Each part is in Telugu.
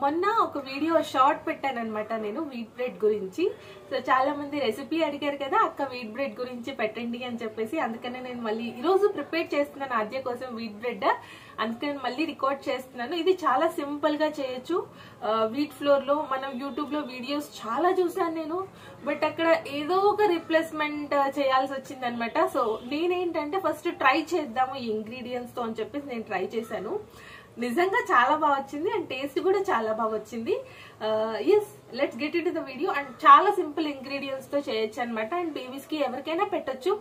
మొన్న ఒక వీడియో షార్ట్ పెట్టాను అనమాట నేను వీట్ బ్రెడ్ గురించి. సో చాలా మంది రెసిపీ అడిగారు కదా అక్క వీట్ బ్రెడ్ గురించి పెట్టండి అని చెప్పేసి, అందుకనే నేను మళ్ళీ ఈరోజు ప్రిపేర్ చేస్తున్నాను ఆద్య కోసం వీట్ బ్రెడ్. అందుకని మళ్ళీ రికార్డ్ చేస్తున్నాను. ఇది చాలా సింపుల్ గా చేయొచ్చు వీట్ ఫ్లోర్ లో. మనం యూట్యూబ్ లో వీడియోస్ చాలా చూసాను నేను, బట్ అక్కడ ఏదో ఒక రిప్లేస్మెంట్ చేయాల్సి వచ్చింది అనమాట. సో నేనేంటంటే ఫస్ట్ ట్రై చేద్దాము ఈ ఇంగ్రీడియంట్స్ తో అని చెప్పేసి నేను ట్రై చేశాను. నిజంగా చాలా బాగా వచ్చింది అండ్ టేస్ట్ కూడా చాలా బాగా వచ్చింది. Yes, let's get into the video. And చాలా సింపుల్ ఇంగ్రీడియంట్స్ తో చేయొచ్చు అనమాట. అండ్ బేబీస్ కి ఎవరికైనా పెట్టొచ్చు.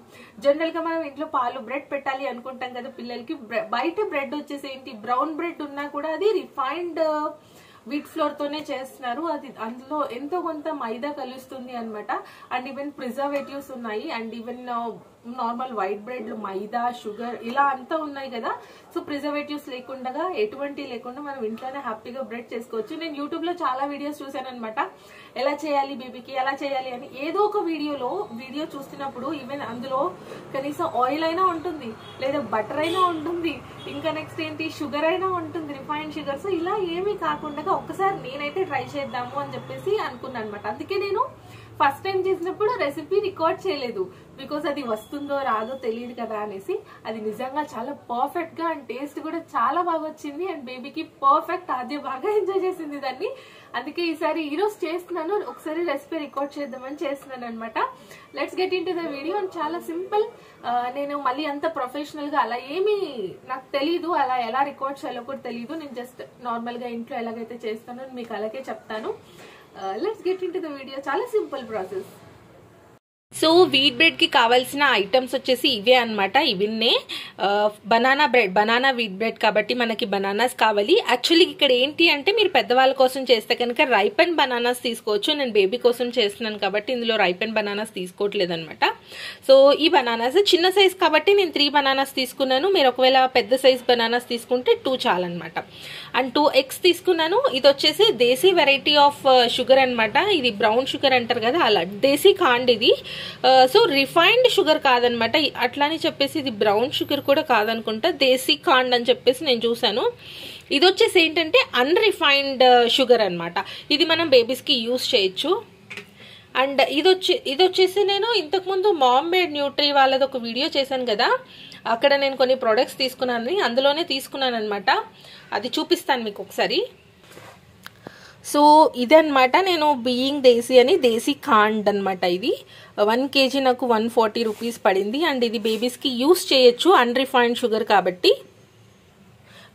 జనరల్ గా మనం ఇంట్లో పాలు బ్రెడ్ పెట్టాలి అనుకుంటాం కదా పిల్లలకి. బయట బ్రెడ్ వచ్చేసి ఏంటి, బ్రౌన్ బ్రెడ్ ఉన్నా కూడా అది రిఫైన్డ్ వీట్ ఫ్లోర్ తోనే చేస్తున్నారు. అది అందులో ఎంతో కొంత మైదా కలుస్తుంది అనమాట. అండ్ ఈవెన్ ప్రిజర్వేటివ్స్ ఉన్నాయి. And even normal white bread లో మైదా, షుగర్ ఇలా అంతా ఉన్నాయి కదా. సో ప్రిజర్వేటివ్స్ ఎటువంటి లేకుండా మనం ఇంట్లోనే హ్యాపీగా బ్రెడ్ చేసుకోవచ్చు. నేను యూట్యూబ్ లో చాలా వీడియోస్ చూసాను అనమాట, ఎలా చేయాలి బేబీకి, ఎలా చేయాలి అని. ఏదో ఒక వీడియో చూస్తున్నప్పుడు ఈవెన్ అందులో కనీసం ఆయిల్ అయినా ఉంటుంది, లేదా బటర్ అయినా ఉంటుంది, ఇంకా నెక్స్ట్ ఏంటి షుగర్ అయినా ఉంటుంది, రిఫైన్డ్ షుగర్. సో ఇలా ఏమీ కాకుండా ఒక్కసారి నేనైతే ట్రై చేద్దాము అని చెప్పేసి అనుకున్నాను అనమాట. అందుకే నేను ఫస్ట్ టైం చేసినప్పుడు రెసిపీ రికార్డ్ చేయలేదు, బికాస్ అది వస్తుందో రాదో తెలియదు కదా అనేసి. అది నిజంగా చాలా పర్ఫెక్ట్ గా అండ్ టేస్ట్ కూడా చాలా బాగా వచ్చింది. అండ్ బేబీకి పర్ఫెక్ట్, అదే బాగా ఎంజాయ్ చేసింది దాన్ని. అందుకే ఈరోజు చేస్తున్నాను, ఒకసారి రెసిపీ రికార్డ్ చేద్దామని చేస్తున్నాను అనమాట. Let's get into the video. And చాలా సింపుల్. నేను మళ్ళీ అంత ప్రొఫెషనల్ గా అలా ఏమీ నాకు తెలీదు, అలా ఎలా రికార్డ్ చేయాలో కూడా తెలీదు. నేను జస్ట్ నార్మల్ గా ఇంట్లో ఎలాగైతే చేస్తానో మీకు అలాగే చెప్తాను. Let's get into the video. చాలా simple process. So wheat bread కి కావాల్సిన ఐటమ్స్ వచ్చేసి ఇవే అనమాట. ఇవన్నీ బనానా వీట్ బ్రెడ్ కాబట్టి మనకి బనానాస్ కావాలి. యాక్చువల్లీ ఇక్కడ ఏంటి అంటే మీరు పెద్దవాళ్ళ కోసం చేస్తే కనుక రైపెన్ బనానాస్ తీసుకోవచ్చు. నేను బేబీ కోసం చేస్తున్నాను కాబట్టి ఇందులో రైపెన్ బనానాస్ తీసుకోవట్లేదు అనమాట. సో ఈ బనానాస్ చిన్న సైజ్ కాబట్టి నేను 3 బనానాస్ తీసుకున్నాను. మీరు ఒకవేళ పెద్ద సైజ్ బనానాస్ తీసుకుంటే 2 చాలన్నమాట. అండ్ 2 eggs తీసుకున్నాను. ఇది వచ్చేసి దేశీ వెరైటీ ఆఫ్ షుగర్ అనమాట. ఇది బ్రౌన్ షుగర్ అంటారు కదా, అలా దేశీ ఖండ్ ఇది. సో రిఫైన్డ్ షుగర్ కాదనమాట. అట్లానే చెప్పేసి ఇది బ్రౌన్ షుగర్ కూడా కాదనుకుంటా, దేశీ ఖండ్ అని చెప్పేసి నేను చూసాను. ఇది వచ్చేసి ఏంటంటే అన్రిఫైన్డ్ షుగర్ అనమాట. ఇది మనం బేబీస్ కి యూస్ చేయొచ్చు. అండ్ ఇది వచ్చేసి నేను ఇంతకుముందు మామ్ మేడ్ న్యూట్రీ వాళ్ళది ఒక వీడియో చేశాను కదా, అక్కడ నేను కొన్ని ప్రొడక్ట్స్ తీసుకున్నాను, అందులోనే తీసుకున్నాను అనమాట. అది చూపిస్తాను మీకు ఒకసారి. సో ఇదన్నమాట, నేను బీయింగ్ దేశీ అని దేశీ ఖండ్ అనమాట. ఇది 1 kg నాకు 140 రూపీస్ పడింది. అండ్ ఇది బేబీస్కి యూస్ చేయొచ్చు, అన్రిఫైన్డ్ షుగర్ కాబట్టి.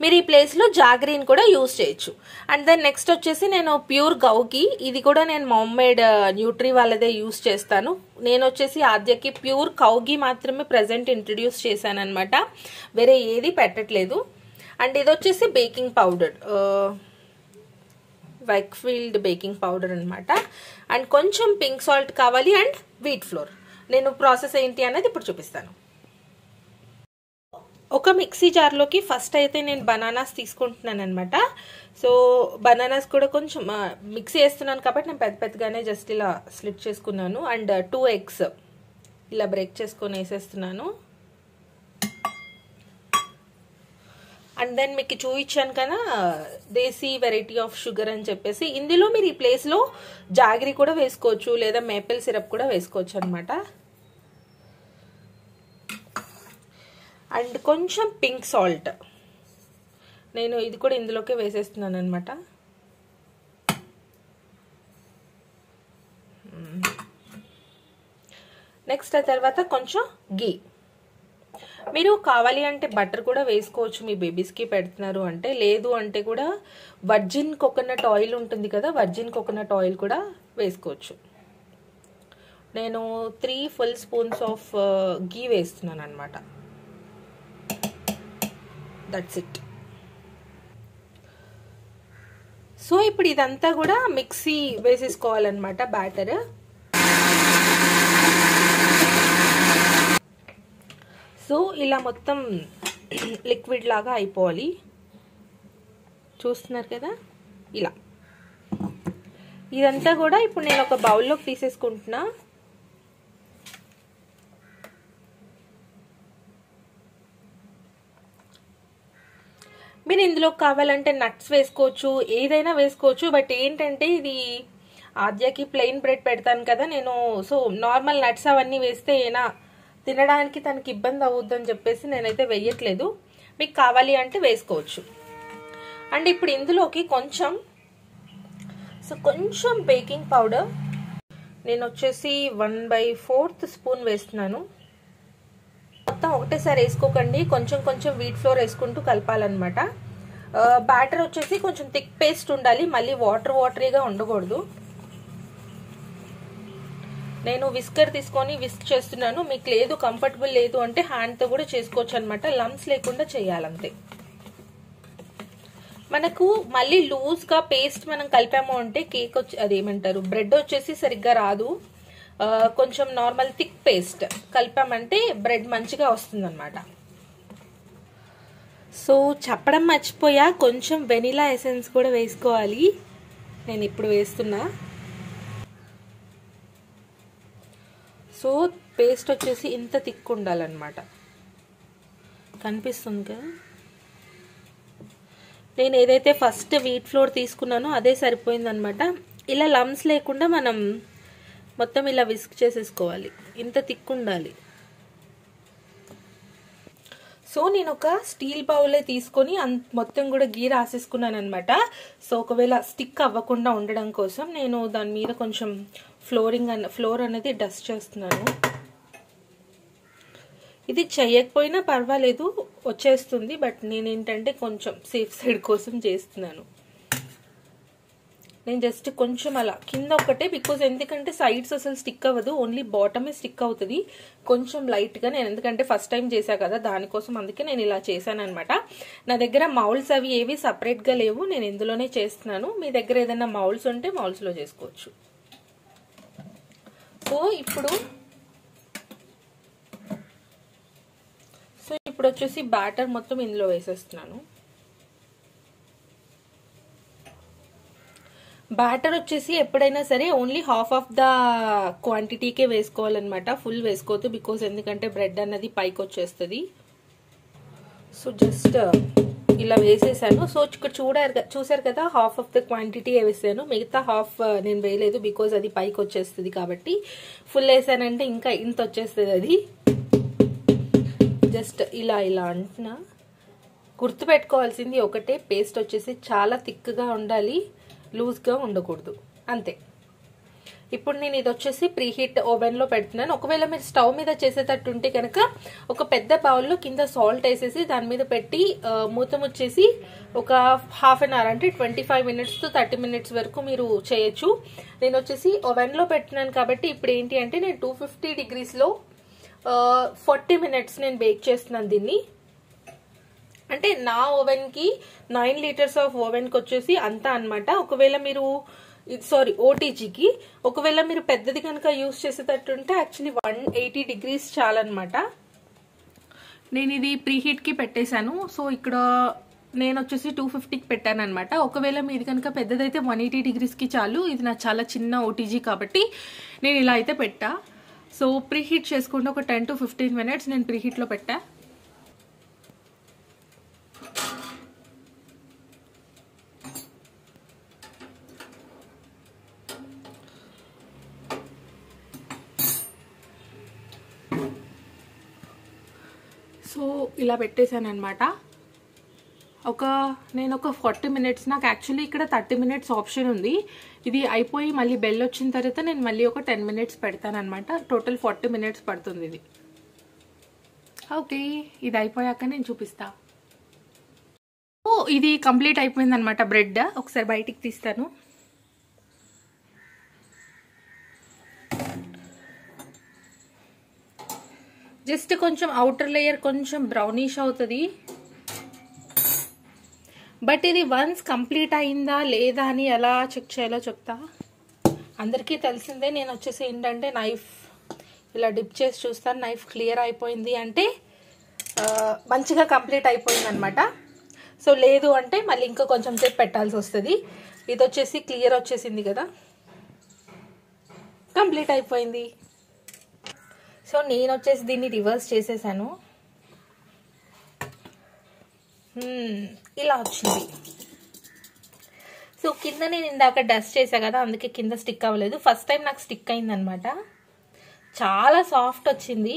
మీరు ఈ ప్లేస్లో జాగ్రీన్ కూడా యూస్ చేయొచ్చు. అండ్ దెన్ నెక్స్ట్ వచ్చేసి నేను ప్యూర్ గౌకి, ఇది కూడా నేను మామ్ మేడ్ న్యూట్రీ వాళ్ళదే యూస్ చేస్తాను. నేను వచ్చేసి ఆద్యకి ప్యూర్ కౌగి మాత్రమే ప్రజెంట్ ఇంట్రడ్యూస్ చేశాను అనమాట, వేరే ఏది పెట్టట్లేదు. అండ్ ఇది వచ్చేసి బేకింగ్ పౌడర్, వైక్ఫీల్డ్ బేకింగ్ పౌడర్ అనమాట. అండ్ కొంచెం పింక్ సాల్ట్ కావాలి అండ్ వీట్ ఫ్లోర్. నేను ప్రాసెస్ ఏంటి అనేది ఇప్పుడు చూపిస్తాను. ఒక మిక్సీ జార్లోకి ఫస్ట్ అయితే నేను బనానాస్ తీసుకుంటున్నాను అనమాట. సో బనానాస్ కూడా కొంచెం మిక్సీ వేస్తున్నాను కాబట్టి నేను పెద్దగానే జస్ట్ ఇలా స్లిట్ చేసుకున్నాను. అండ్ 2 eggs ఇలా బ్రేక్ చేసుకొని వేసేస్తున్నాను. అండ్ దెన్ మీకు చూపించాను కదా దేశీ వెరైటీ ఆఫ్ షుగర్ అని చెప్పేసి, ఇందులో మీరు ఈ ప్లేస్లో జాగరీ కూడా వేసుకోవచ్చు, లేదా మేపిల్ సిరప్ కూడా వేసుకోవచ్చు అనమాట. అండ్ కొంచెం పింక్ సాల్ట్, నేను ఇది కూడా ఇందులోకే వేసేస్తున్నాను అనమాట. నెక్స్ట్ ఆ తర్వాత కొంచెం గీ. మీరు కావాలి అంటే బటర్ కూడా వేసుకోవచ్చు మీ బేబీస్కి పెడుతున్నారు అంటే, లేదు అంటే కూడా వర్జిన్ కోకోనట్ ఆయిల్ ఉంటుంది కదా, వర్జిన్ కోకోనట్ ఆయిల్ కూడా వేసుకోవచ్చు. నేను 3 full spoons ఆఫ్ గీ వేస్తున్నాను అనమాట. That's it. సో ఇప్పుడు ఇదంతా కూడా మిక్సీ వేసేసుకోవాలన్నమాట బ్యాటర్. సో ఇలా మొత్తం లిక్విడ్ లాగా అయిపోవాలి. చూస్తున్నారు కదా ఇలా. ఇదంతా కూడా ఇప్పుడు నేను ఒక బౌల్లోకి తీసేసుకుంటున్నా. మీరు ఇందులో కావాలంటే నట్స్ వేసుకోవచ్చు, ఏదైనా వేసుకోవచ్చు. బట్ ఏంటంటే ఇది ఆద్యకి ప్లెయిన్ బ్రెడ్ పెడతాను కదా నేను, సో నార్మల్ నట్స్ అవన్నీ వేస్తే ఏనా తినడానికి తనకి ఇబ్బంది అవుద్దని చెప్పేసి నేనైతే వేయట్లేదు. మీకు కావాలి అంటే వేసుకోవచ్చు. అండ్ ఇప్పుడు ఇందులోకి కొంచెం బేకింగ్ పౌడర్ నేను వచ్చేసి 1/4 స్పూన్ వేస్తున్నాను. మొత్తం ఒకటేసారి వేసుకోకండి, కొంచెం వీట్ ఫ్లోర్ వేసుకుంటూ కలపాలన్నమాట. బ్యాటర్ వచ్చేసి కొంచెం థిక్ పేస్ట్ ఉండాలి, మళ్ళీ వాటరీగా ఉండకూడదు. నేను విస్కర్ తీసుకొని విస్క్ చేస్తున్నాను. మీకు లేదు, కంఫర్టబుల్ లేదు అంటే హ్యాండ్తో కూడా చేసుకోవచ్చు అనమాట. లమ్స్ లేకుండా చేయాలంతే. మనకు మళ్ళీ లూజ్గా పేస్ట్ మనం కలిపాము అంటే కేక్ అదేమంటారు బ్రెడ్ వచ్చేసి సరిగ్గా రాదు. కొంచెం నార్మల్ థిక్ పేస్ట్ కలిపామంటే బ్రెడ్ మంచిగా వస్తుంది అనమాట. సో చెప్పడం మర్చిపోయా, కొంచెం వెనిలా ఎసెన్స్ కూడా వేసుకోవాలి. నేను ఇప్పుడు వేస్తున్నా. సో పేస్ట్ వచ్చేసి ఇంత థిక్ ఉండాలన్నమాట. కనిపిస్తుంది కదా, నేను ఏదైతే ఫస్ట్ వీట్ ఫ్లోర్ తీసుకున్నానో అదే సరిపోయిందనమాట. ఇలా లమ్స్ లేకుండా మనం మొత్తం ఇలా విస్క్ చేసేసుకోవాలి, ఇంత థిక్ ఉండాలి. సో నేను ఒక స్టీల్ బౌలే తీసుకొని మొత్తం కూడా గీ రాసేసుకున్నాను అనమాట. సో ఒకవేళ స్టిక్ అవ్వకుండా ఉండడం కోసం నేను దాని మీద కొంచెం ఫ్లోర్ అనేది డస్ట్ చేస్తున్నాను. ఇది చేయకపోయినా పర్వాలేదు, వచ్చేస్తుంది. బట్ నేనేంటంటే కొంచెం సేఫ్ సైడ్ కోసం చేస్తున్నాను. నేను జస్ట్ కొంచెం అలా కింద ఒకటే, బికాజ్ ఎందుకంటే సైడ్స్ అసలు స్టిక్ అవ్వదు, ఓన్లీ బాటమే స్టిక్ అవుతుంది కొంచెం లైట్గా. నేను ఎందుకంటే ఫస్ట్ టైం చేశా కదా దానికోసం, అందుకే నేను ఇలా చేశాను అనమాట. నా దగ్గర మౌల్స్ అవి ఏవి సపరేట్గా లేవు, నేను ఇందులోనే చేస్తున్నాను. మీ దగ్గర ఏదైనా మౌల్స్ ఉంటే మౌల్స్లో చేసుకోవచ్చు. సో ఇప్పుడు వచ్చేసి బ్యాటర్ మొత్తం ఇందులో వేసేస్తున్నాను. బ్యాటర్ వచ్చేసి ఎప్పుడైనా సరే ఓన్లీ హాఫ్ ఆఫ్ ద క్వాంటిటీకే వేసుకోవాలన్నమాట, ఫుల్ వేసుకోవద్దు. బికాజ్ ఎందుకంటే బ్రెడ్ అన్నది పైకి వచ్చేస్తుంది. సో జస్ట్ ఇలా వేసేసాను. సో ఇక్కడ చూసారు కదా, హాఫ్ ఆఫ్ ద క్వాంటిటీ వేసాను, మిగతా హాఫ్ నేను వేయలేదు బికాజ్ అది పైకి వచ్చేస్తుంది కాబట్టి. ఫుల్ వేసానంటే ఇంకా ఇంత వచ్చేస్తుంది అది. జస్ట్ ఇలా అంటున్నా. గుర్తుపెట్టుకోవాల్సింది ఒకటే, పేస్ట్ వచ్చేసి చాలా థిక్గా ఉండాలి, లూజ్గా ఉండకూడదు, అంతే. ఇప్పుడు నేను ఇది వచ్చేసి ప్రీహీట్ ఓవెన్లో పెడుతున్నాను. ఒకవేళ మీరు స్టవ్ మీద చేసేటట్టు ఉంటే కనుక ఒక పెద్ద బౌల్లో కింద సాల్ట్ వేసేసి దాని మీద పెట్టి మూత ముచ్చేసి ఒక హాఫ్ అన్ అవర్ అంటే 25 minutes to 30 minutes వరకు మీరు చేయొచ్చు. నేను వచ్చేసి ఓవెన్లో పెడుతున్నాను కాబట్టి ఇప్పుడు ఏంటి అంటే నేను 250 degreesలో 40 minutes నేను బేక్ చేస్తున్నాను దీన్ని. అంటే నా ఓవెన్కి 9 liters ఆఫ్ ఓవెన్కి వచ్చేసి అంతా అనమాట. ఒకవేళ మీరు ఓటీజీకి ఒకవేళ మీరు పెద్దది కనుక యూజ్ చేసేటట్టుంటే యాక్చువల్లీ 180 degrees చాలన్నమాట. నేను ఇది ప్రీహీట్కి పెట్టేశాను. సో ఇక్కడ నేను వచ్చేసి 250కి పెట్టాను అనమాట. ఒకవేళ మీది కనుక పెద్దదైతే 180 degreesకి చాలు. ఇది నా చాలా చిన్న ఓటీజీ కాబట్టి నేను ఇలా అయితే పెట్టా. సో ప్రీహీట్ చేసుకుంటే ఒక 10 to 15 minutes నేను ప్రీహీట్లో పెట్టా. సో ఇలా పెట్టేశాను అనమాట. నేను ఒక 40 minutes, నాకు యాక్చువల్లీ ఇక్కడ 30 minutes ఆప్షన్ ఉంది. ఇది అయిపోయి మళ్ళీ బెల్ వచ్చిన తర్వాత నేను మళ్ళీ ఒక 10 minutes పెడతాను అనమాట. టోటల్ 40 minutes పడుతుంది ఇది. ఓకే, ఇది అయిపోయాక నేను చూపిస్తా. ఓ ఇది కంప్లీట్ అయిపోయింది అనమాట బ్రెడ్. ఒకసారి బయటికి తీస్తాను. జస్ట్ కొంచెం అవుటర్ లేయర్ కొంచెం బ్రౌనిష్ అవుతుంది. బట్ ఇది వన్స్ కంప్లీట్ అయిందా లేదా అని ఎలా చెక్ చేయాలో చెప్తా. అందరికీ తెలిసిందే, నేను వచ్చేసి ఏంటంటే నైఫ్ ఇలా డిప్ చేసి చూస్తాను. నైఫ్ క్లియర్ అయిపోయింది అంటే మంచిగా కంప్లీట్ అయిపోయింది అనమాట. సో లేదు అంటే మళ్ళీ ఇంకా కొంచెం సేపు పెట్టాల్సి వస్తుంది. ఇది వచ్చేసి క్లియర్ వచ్చేసింది కదా, కంప్లీట్ అయిపోయింది. సో నేను వచ్చేసి దీన్ని రివర్స్ చేసేసాను. ఇలా వచ్చింది. సో కింద నేను ఇందాక డస్ట్ చేసా కదా, అందుకే కింద స్టిక్ అవ్వలేదు. ఫస్ట్ టైం నాకు స్టిక్ అయిందనమాట. చాలా సాఫ్ట్ వచ్చింది.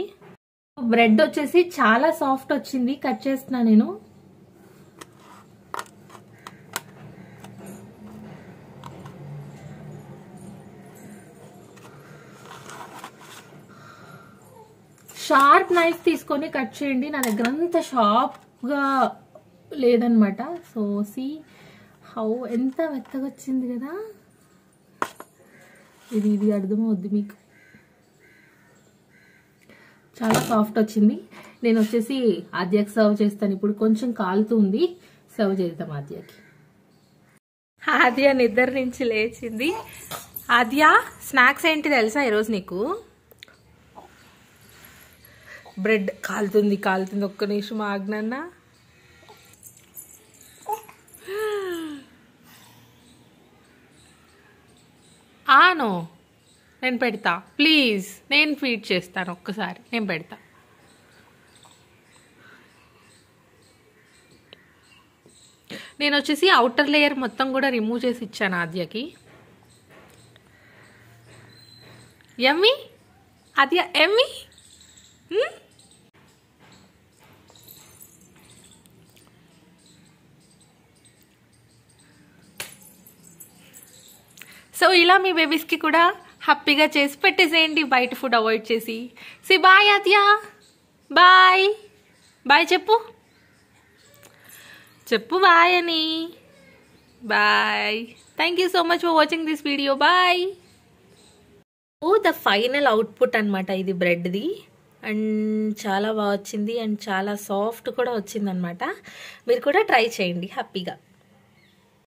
బ్రెడ్ వచ్చేసి చాలా సాఫ్ట్ వచ్చింది. కట్ చేస్తున్నా నేను. షార్ప్ నైఫ్ తీసుకొని కట్ చేయండి. నా దగ్గర అంత షార్ప్గా లేదనమాట. సో సి హౌ ఎంత మెత్తగా వచ్చింది కదా. ఇది అర్థమవుద్ది మీకు. చాలా సాఫ్ట్ వచ్చింది. నేను వచ్చేసి ఆద్యకి సర్వ్ చేస్తాను. ఇప్పుడు కొంచెం కాలుతుంది, సర్వ్ చేద్దాం ఆద్యకి. ఆద్య నిద్ర నుంచి లేచింది. ఆద్య స్నాక్స్ ఏంటి తెలుసా ఈరోజు నీకు? బ్రెడ్ కాలుతుంది. ఒక్క నిమిషం ఆగ్నన్నా. ఆనో నేను పెడతా, ప్లీజ్. నేను ఫీడ్ చేస్తాను, ఒక్కసారి నేను పెడతా. నేను వచ్చేసి అవుటర్ లేయర్ మొత్తం కూడా రిమూవ్ చేసి ఇచ్చాను ఆద్యకి. యమ్మీ ఆద్య, యమ్మీ. సో ఇలా మీ బేబీస్కి కూడా హ్యాపీగా చేసి పెట్టేసేయండి, బయట ఫుడ్ అవాయిడ్ చేసి. Say bye Aadya, bye. Bye చెప్పు బాయ్ అని. Bye. Thank you so much for watching this video. Bye. Oh the final output అనమాట ఇది బ్రెడ్ది. అండ్ చాలా బాగా వచ్చింది అండ్ చాలా సాఫ్ట్ కూడా వచ్చిందనమాట. మీరు కూడా ట్రై చేయండి హ్యాపీగా.